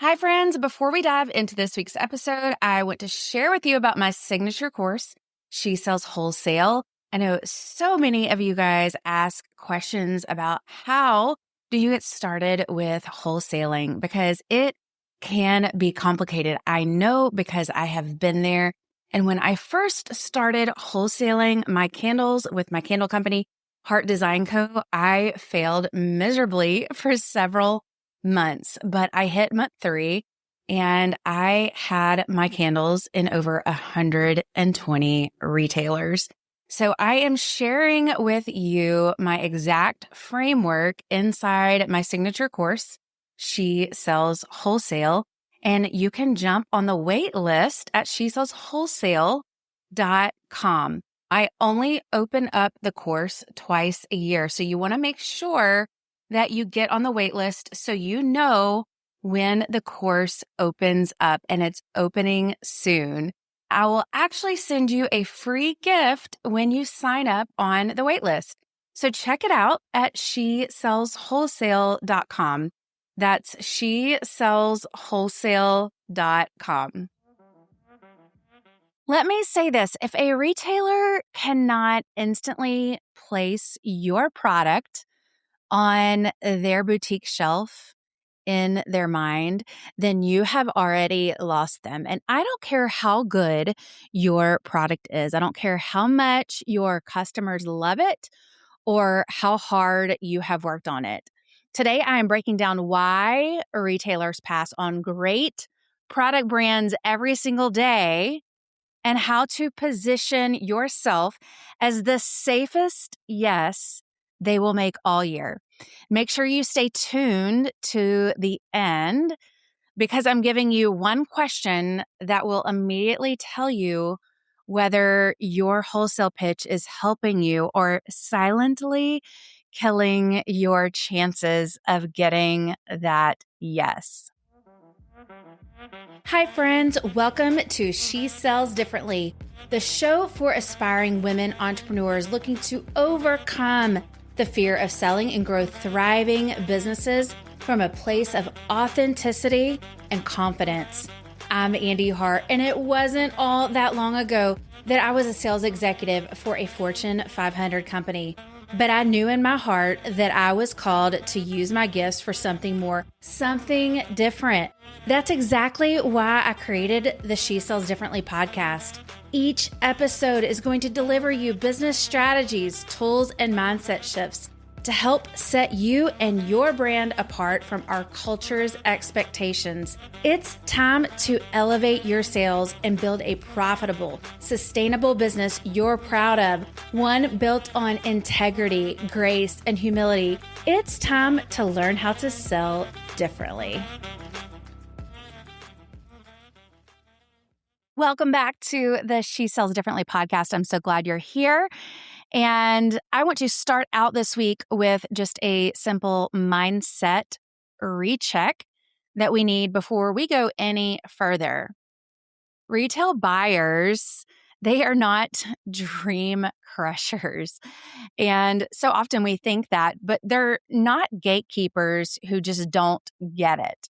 Hi, friends. Before we dive into this week's episode, I want to share with you about my signature course, She Sells Wholesale. I know so many of you guys ask questions about how do you get started with wholesaling because it can be complicated. I know because I have been there. And when I first started wholesaling my candles with my candle company, Hart Design Co., I failed miserably for several months, but I hit month 3 and I had my candles in over 120 retailers. So I am sharing with you my exact framework inside my signature course. She Sells Wholesale, and you can jump on the wait list at shesellswholesale.com. I only open up the course twice a year. So you want to make sure that you get on the wait list so you know when the course opens up, and it's opening soon. I will actually send you a free gift when you sign up on the wait list. So check it out at shesellswholesale.com. That's shesellswholesale.com. Let me say this. If a retailer cannot instantly place your product on their boutique shelf in their mind, then you have already lost them. And I don't care how good your product is. I don't care how much your customers love it or how hard you have worked on it. Today, I am breaking down why retailers pass on great product brands every single day and how to position yourself as the safest yes they will make all year. Make sure you stay tuned to the end because I'm giving you one question that will immediately tell you whether your wholesale pitch is helping you or silently killing your chances of getting that yes. Hi, friends. Welcome to She Sells Differently, the show for aspiring women entrepreneurs looking to overcome the fear of selling and grow thriving businesses from a place of authenticity and confidence. I'm Andee Hart, and it wasn't all that long ago that I was a sales executive for a Fortune 500 company. But I knew in my heart that I was called to use my gifts for something more, something different. That's exactly why I created the She Sells Differently podcast. Each episode is going to deliver you business strategies, tools, and mindset shifts to help set you and your brand apart from our culture's expectations. It's time to elevate your sales and build a profitable, sustainable business you're proud of, one built on integrity, grace, and humility. It's time to learn how to sell differently. Welcome back to the She Sells Differently podcast. I'm so glad you're here. And I want to start out this week with just a simple mindset recheck that we need before we go any further. Retail buyers, they are not dream crushers. And so often we think that, but they're not gatekeepers who just don't get it.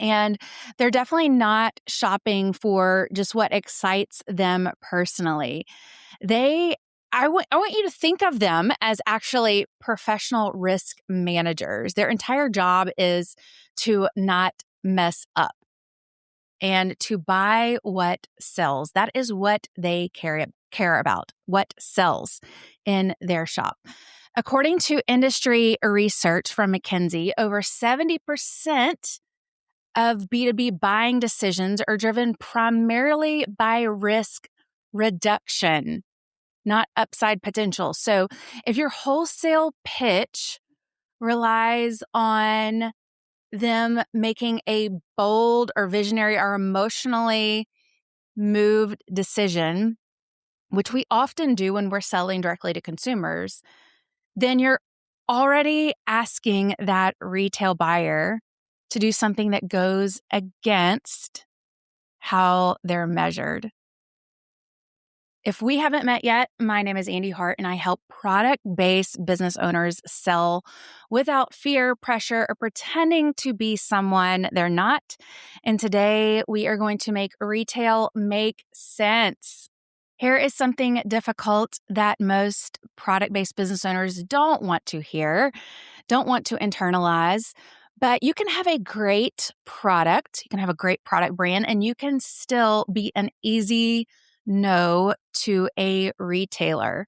And they're definitely not shopping for just what excites them personally. I want you to think of them as actually professional risk managers. Their entire job is to not mess up and to buy what sells. That is what they care about, what sells in their shop. According to industry research from McKinsey, over 70% of B2B buying decisions are driven primarily by risk reduction, not upside potential. So if your wholesale pitch relies on them making a bold or visionary or emotionally moved decision, which we often do when we're selling directly to consumers, then you're already asking that retail buyer to do something that goes against how they're measured. If we haven't met yet, my name is Andee Hart, and I help product-based business owners sell without fear, pressure, or pretending to be someone they're not. And today we are going to make retail make sense. Here is something difficult that most product-based business owners don't want to hear, don't want to internalize. But you can have a great product, you can have a great product brand, and you can still be an easy no to a retailer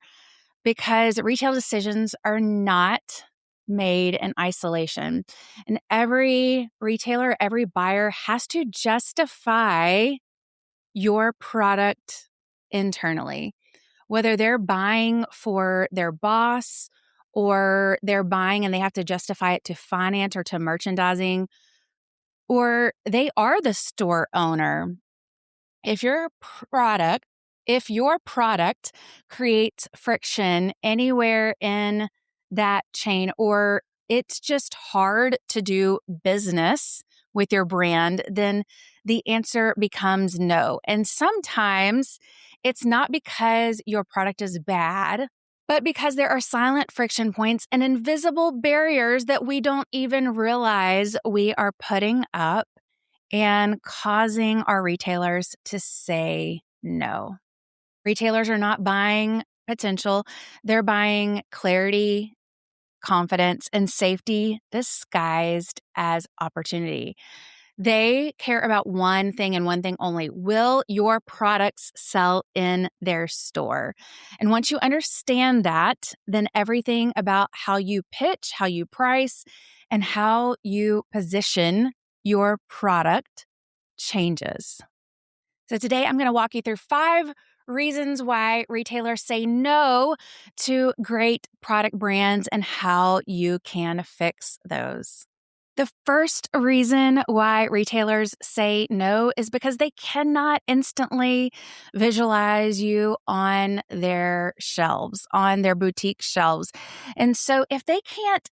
because retail decisions are not made in isolation. And every retailer, every buyer has to justify your product internally, whether they're buying for their boss or they're buying and they have to justify it to finance or to merchandising, or they are the store owner. If your product, if your product creates friction anywhere in that chain, or it's just hard to do business with your brand, then the answer becomes no. And sometimes it's not because your product is bad, but because there are silent friction points and invisible barriers that we don't even realize we are putting up and causing our retailers to say no. Retailers are not buying potential, they're buying clarity, confidence, and safety disguised as opportunity. They care about one thing and one thing only. Will your products sell in their store? And once you understand that, then everything about how you pitch, how you price, and how you position your product changes. So today I'm going to walk you through 5 reasons why retailers say no to great product brands and how you can fix those. The first reason why retailers say no is because they cannot instantly visualize you on their shelves, on their boutique shelves. And so if they can't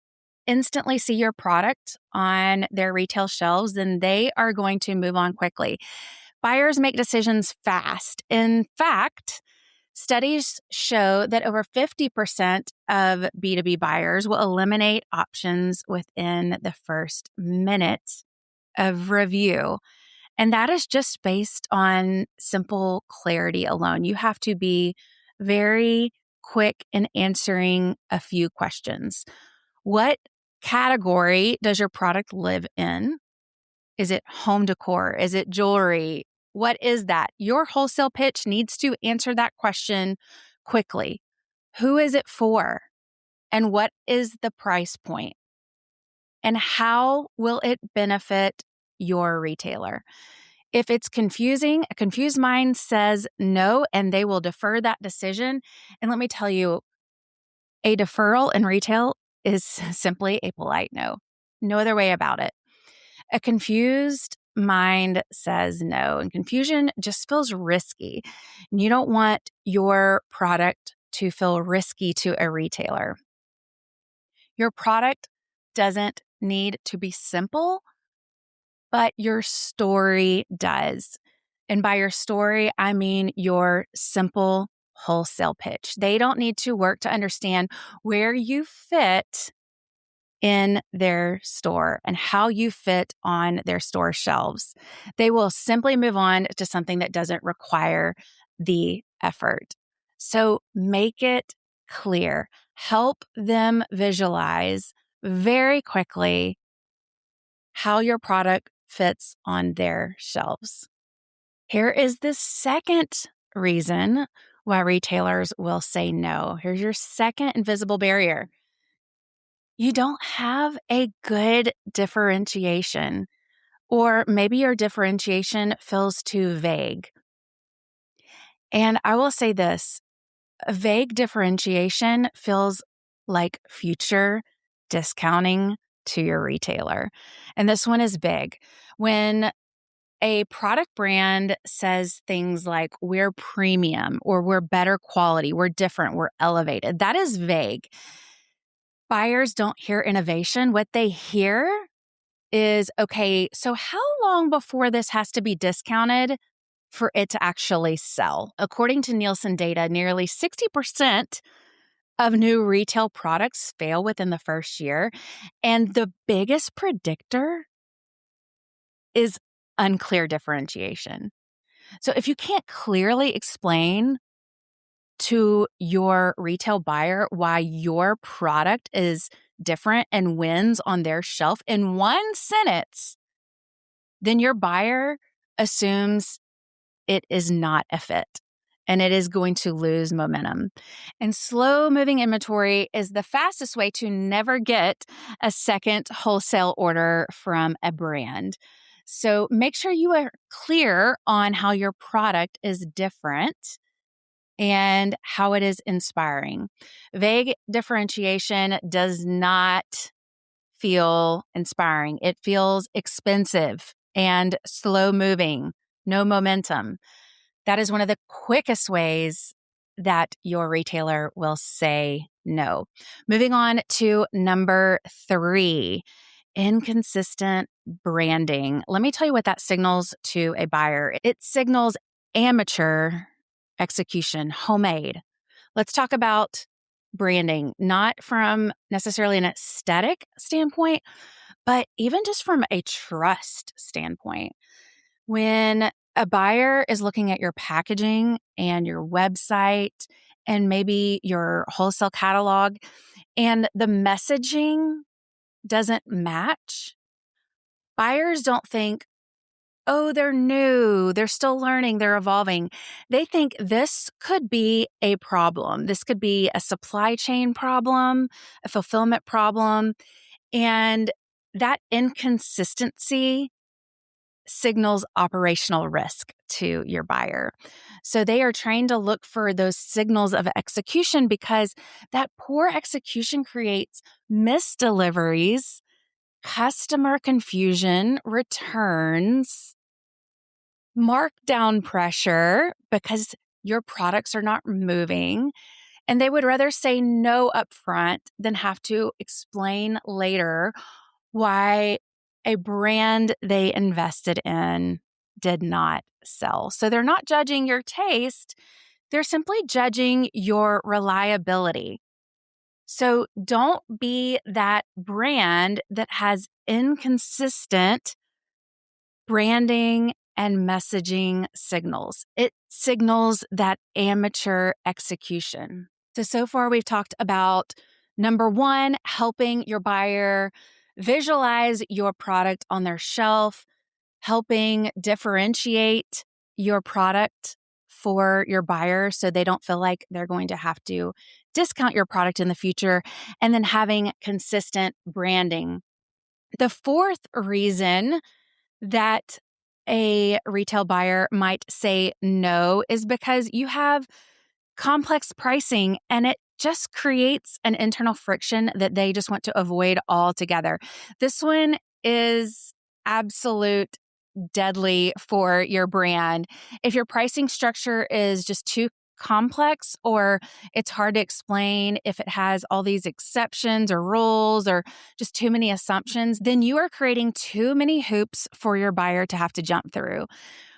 instantly see your product on their retail shelves, then they are going to move on quickly. Buyers make decisions fast. In fact, studies show that over 50% of B2B buyers will eliminate options within the first minute of review. And that is just based on simple clarity alone. You have to be very quick in answering a few questions. What category does your product live in? Is it home decor? Is it jewelry? What is that? Your wholesale pitch needs to answer that question quickly. Who is it for? And what is the price point? And how will it benefit your retailer? If it's confusing, a confused mind says no, and they will defer that decision. And let me tell you, a deferral in retail is simply a polite no. No other way about it. A confused mind says no, and confusion just feels risky. And you don't want your product to feel risky to a retailer. Your product doesn't need to be simple, but your story does. And by your story, I mean your simple wholesale pitch. They don't need to work to understand where you fit in their store and how you fit on their store shelves. They will simply move on to something that doesn't require the effort. So make it clear. Help them visualize very quickly how your product fits on their shelves. Here is the second reason why retailers will say no. Here's your second invisible barrier. You don't have a good differentiation, or maybe your differentiation feels too vague. And I will say this, a vague differentiation feels like future discounting to your retailer. And this one is big. When a product brand says things like, we're premium, or we're better quality, we're different, we're elevated, that is vague. Buyers don't hear innovation. What they hear is, okay, so how long before this has to be discounted for it to actually sell. According to Nielsen data, nearly 60% of new retail products fail within the first year. And the biggest predictor is unclear differentiation. So if you can't clearly explain to your retail buyer why your product is different and wins on their shelf in one sentence, then your buyer assumes it is not a fit and it is going to lose momentum. And slow moving inventory is the fastest way to never get a second wholesale order from a brand. So make sure you are clear on how your product is different and how it is inspiring. Vague differentiation does not feel inspiring. It feels expensive and slow moving, no momentum. That is one of the quickest ways that your retailer will say no. Moving on to number 3, inconsistent branding. Let me tell you what that signals to a buyer. It signals amateur execution, homemade. Let's talk about branding, not from necessarily an aesthetic standpoint, but even just from a trust standpoint. When a buyer is looking at your packaging and your website and maybe your wholesale catalog, and the messaging doesn't match, buyers don't think, oh, they're new, they're still learning, they're evolving. They think this could be a problem. This could be a supply chain problem, a fulfillment problem. And that inconsistency signals operational risk to your buyer. So they are trained to look for those signals of execution because that poor execution creates missed deliveries, customer confusion, returns, markdown pressure because your products are not moving. And they would rather say no upfront than have to explain later why a brand they invested in did not sell. So they're not judging your taste, they're simply judging your reliability. So don't be that brand that has inconsistent branding and messaging signals. It signals that amateur execution. So far we've talked about number 1, helping your buyer visualize your product on their shelf, helping differentiate your product for your buyer so they don't feel like they're going to have to discount your product in the future, and then having consistent branding. The fourth reason that a retail buyer might say no is because you have complex pricing and it just creates an internal friction that they just want to avoid altogether. This one is absolute deadly for your brand. If your pricing structure is just too complex or it's hard to explain, if it has all these exceptions or rules or just too many assumptions, then you are creating too many hoops for your buyer to have to jump through.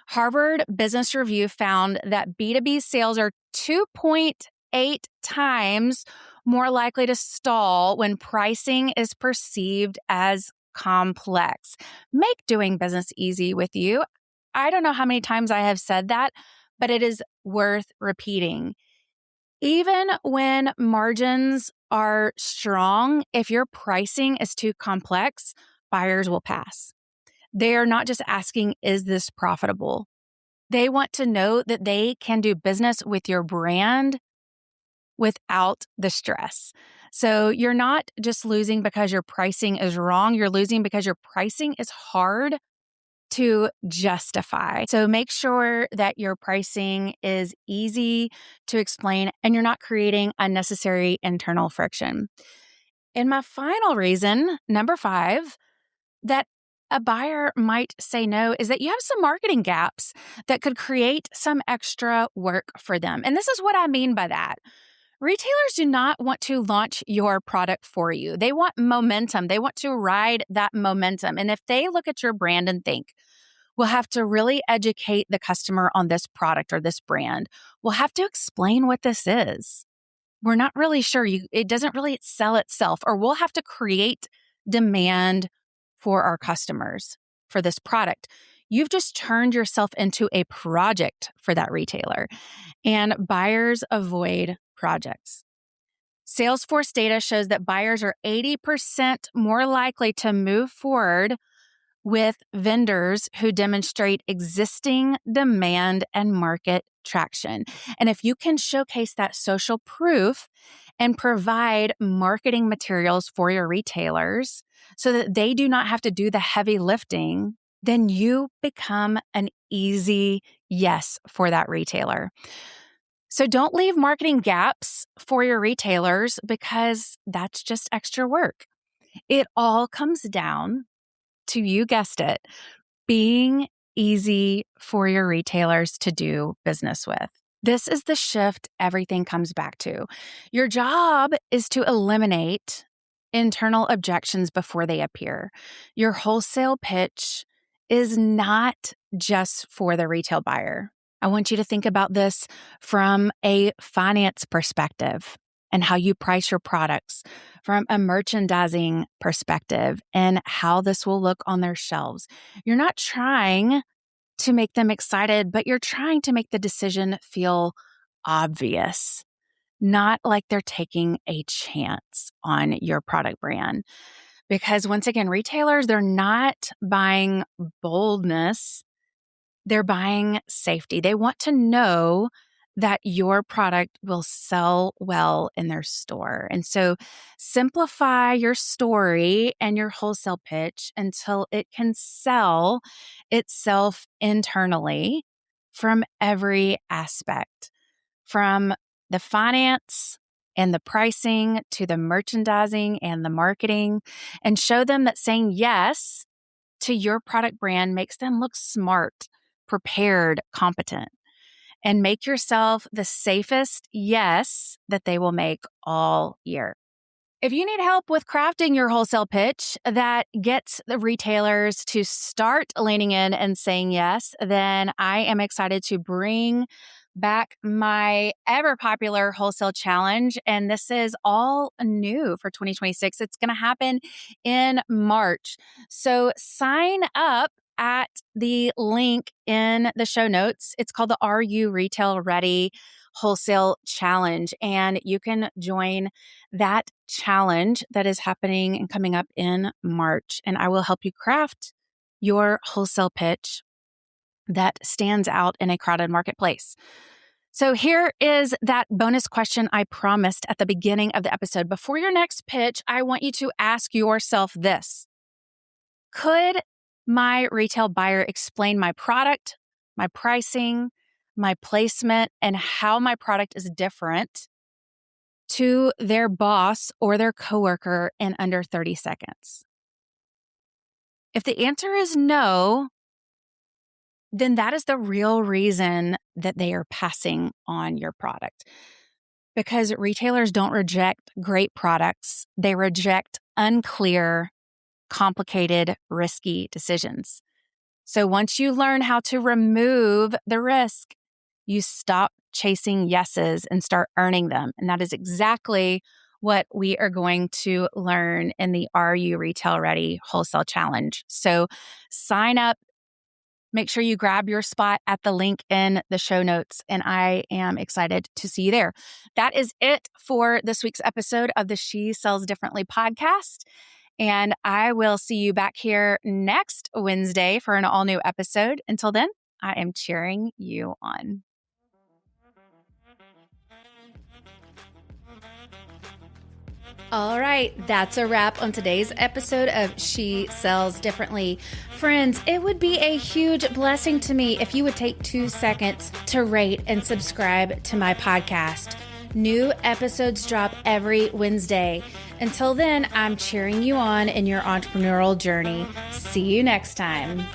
Harvard Business Review found that B2B sales are 2.8 times more likely to stall when pricing is perceived as complex. Make doing business easy with you. I don't know how many times I have said that, but it is worth repeating. Even when margins are strong, if your pricing is too complex, buyers will pass. They are not just asking, is this profitable? They want to know that they can do business with your brand without the stress. So you're not just losing because your pricing is wrong. You're losing because your pricing is hard to justify. So make sure that your pricing is easy to explain and you're not creating unnecessary internal friction. And my final reason, number 5, that a buyer might say no is that you have some marketing gaps that could create some extra work for them. And this is what I mean by that. Retailers do not want to launch your product for you. They want momentum. They want to ride that momentum. And if they look at your brand and think, We'll have to really educate the customer on this product or this brand. We'll have to explain what this is. We're not really sure. It doesn't really sell itself, or we'll have to create demand for our customers for this product. You've just turned yourself into a project for that retailer, and buyers avoid projects. Salesforce data shows that buyers are 80% more likely to move forward with vendors who demonstrate existing demand and market traction. And if you can showcase that social proof and provide marketing materials for your retailers so that they do not have to do the heavy lifting, then you become an easy yes for that retailer. So don't leave marketing gaps for your retailers because that's just extra work. It all comes down to, you guessed it, being easy for your retailers to do business with. This is the shift everything comes back to. Your job is to eliminate internal objections before they appear. Your wholesale pitch is not just for the retail buyer. I want you to think about this from a finance perspective and how you price your products, from a merchandising perspective and how this will look on their shelves. You're not trying to make them excited, but you're trying to make the decision feel obvious, not like they're taking a chance on your product brand. Because once again, retailers, they're not buying boldness. They're buying safety. They want to know that your product will sell well in their store. And so simplify your story and your wholesale pitch until it can sell itself internally from every aspect, from the finance and the pricing to the merchandising and the marketing, and show them that saying yes to your product brand makes them look smart, prepared, competent. And make yourself the safest yes that they will make all year. If you need help with crafting your wholesale pitch that gets the retailers to start leaning in and saying yes, then I am excited to bring back my ever popular wholesale challenge. And this is all new for 2026. It's going to happen in March. So sign up at the link in the show notes. It's called the Are You Retail Ready Wholesale Challenge. And you can join that challenge that is happening and coming up in March. And I will help you craft your wholesale pitch that stands out in a crowded marketplace. So here is that bonus question I promised at the beginning of the episode. Before your next pitch, I want you to ask yourself this: could my retail buyer explain my product, my pricing, my placement, and how my product is different to their boss or their coworker in under 30 seconds? If the answer is no, then that is the real reason that they are passing on your product. Because retailers don't reject great products, they reject unclear, complicated, risky decisions. So once you learn how to remove the risk, you stop chasing yeses and start earning them. And that is exactly what we are going to learn in the Are You Retail Ready Wholesale Challenge. So sign up. Make sure you grab your spot at the link in the show notes, and I am excited to see you there. That is it for this week's episode of the She Sells Differently podcast. And I will see you back here next Wednesday for an all-new episode. Until then, I am cheering you on. All right, that's a wrap on today's episode of She Sells Differently. Friends, it would be a huge blessing to me if you would take 2 seconds to rate and subscribe to my podcast. New episodes drop every Wednesday. Until then, I'm cheering you on in your entrepreneurial journey. See you next time.